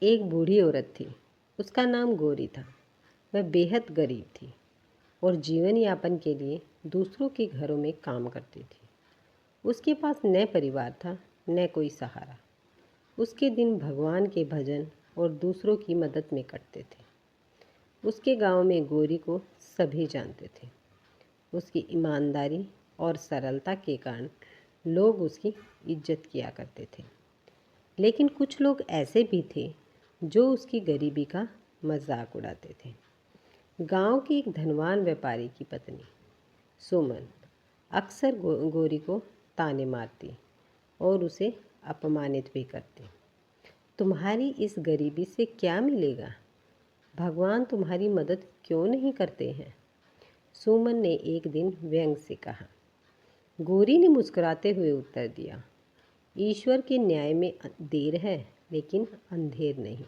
एक बूढ़ी औरत थी। उसका नाम गौरी था। वह बेहद गरीब थी और जीवन यापन के लिए दूसरों के घरों में काम करती थी। उसके पास न परिवार था न कोई सहारा। उसके दिन भगवान के भजन और दूसरों की मदद में कटते थे। उसके गांव में गौरी को सभी जानते थे। उसकी ईमानदारी और सरलता के कारण लोग उसकी इज्जत किया करते थे। लेकिन कुछ लोग ऐसे भी थे जो उसकी गरीबी का मजाक उड़ाते थे। गांव के एक धनवान व्यापारी की पत्नी सुमन अक्सर गौरी को ताने मारती और उसे अपमानित भी करती। तुम्हारी इस गरीबी से क्या मिलेगा? भगवान तुम्हारी मदद क्यों नहीं करते हैं? सुमन ने एक दिन व्यंग से कहा। गौरी ने मुस्कुराते हुए उत्तर दिया, ईश्वर के न्याय में देर है लेकिन अंधेर नहीं।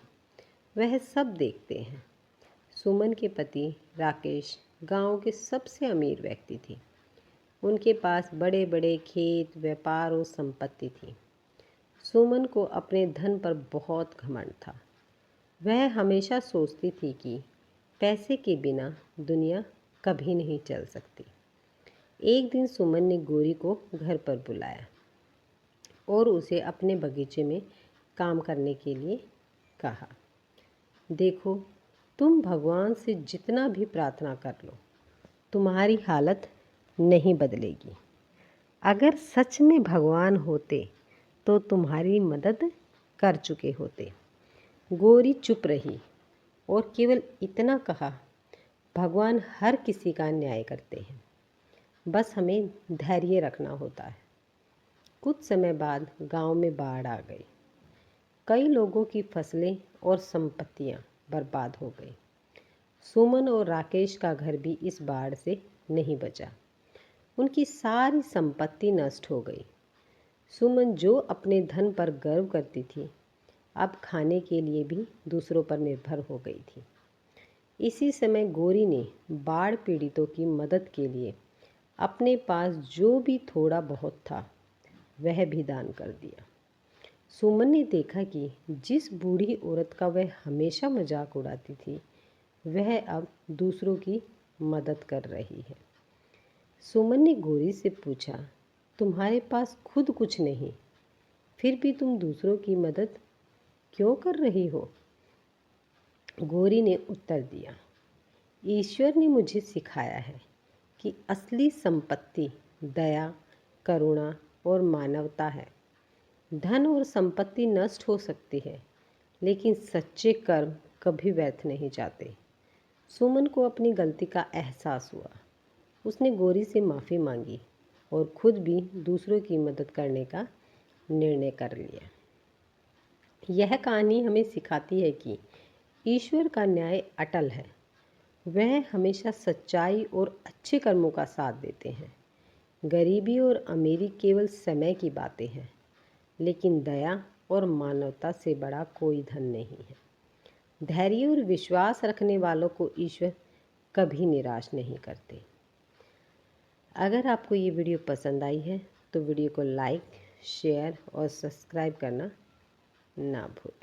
वह सब देखते हैं। सुमन के पति राकेश गांव के सबसे अमीर व्यक्ति थे। उनके पास बड़े बड़े खेत, व्यापार और संपत्ति थी। सुमन को अपने धन पर बहुत घमंड था। वह हमेशा सोचती थी कि पैसे के बिना दुनिया कभी नहीं चल सकती। एक दिन सुमन ने गौरी को घर पर बुलाया और उसे अपने बगीचे में काम करने के लिए कहा। देखो, तुम भगवान से जितना भी प्रार्थना कर लो, तुम्हारी हालत नहीं बदलेगी। अगर सच में भगवान होते तो तुम्हारी मदद कर चुके होते। गौरी चुप रही और केवल इतना कहा, भगवान हर किसी का न्याय करते हैं, बस हमें धैर्य रखना होता है। कुछ समय बाद गांव में बाढ़ आ गई। कई लोगों की फसलें और संपत्तियां बर्बाद हो गई। सुमन और राकेश का घर भी इस बाढ़ से नहीं बचा। उनकी सारी संपत्ति नष्ट हो गई। सुमन जो अपने धन पर गर्व करती थी, अब खाने के लिए भी दूसरों पर निर्भर हो गई थी। इसी समय गौरी ने बाढ़ पीड़ितों की मदद के लिए अपने पास जो भी थोड़ा बहुत था वह भी दान कर दिया। सुमन ने देखा कि जिस बूढ़ी औरत का वह हमेशा मजाक उड़ाती थी, वह अब दूसरों की मदद कर रही है। सुमन ने गौरी से पूछा, तुम्हारे पास खुद कुछ नहीं, फिर भी तुम दूसरों की मदद क्यों कर रही हो? गौरी ने उत्तर दिया, ईश्वर ने मुझे सिखाया है कि असली संपत्ति दया, करुणा और मानवता है। धन और संपत्ति नष्ट हो सकती है, लेकिन सच्चे कर्म कभी व्यर्थ नहीं जाते। सुमन को अपनी गलती का एहसास हुआ। उसने गौरी से माफ़ी मांगी और खुद भी दूसरों की मदद करने का निर्णय कर लिया। यह कहानी हमें सिखाती है कि ईश्वर का न्याय अटल है। वह हमेशा सच्चाई और अच्छे कर्मों का साथ देते हैं। गरीबी और अमीरी केवल समय की बातें हैं, लेकिन दया और मानवता से बड़ा कोई धन नहीं है। धैर्य और विश्वास रखने वालों को ईश्वर कभी निराश नहीं करते। अगर आपको ये वीडियो पसंद आई है तो वीडियो को लाइक, शेयर और सब्सक्राइब करना ना भूलें।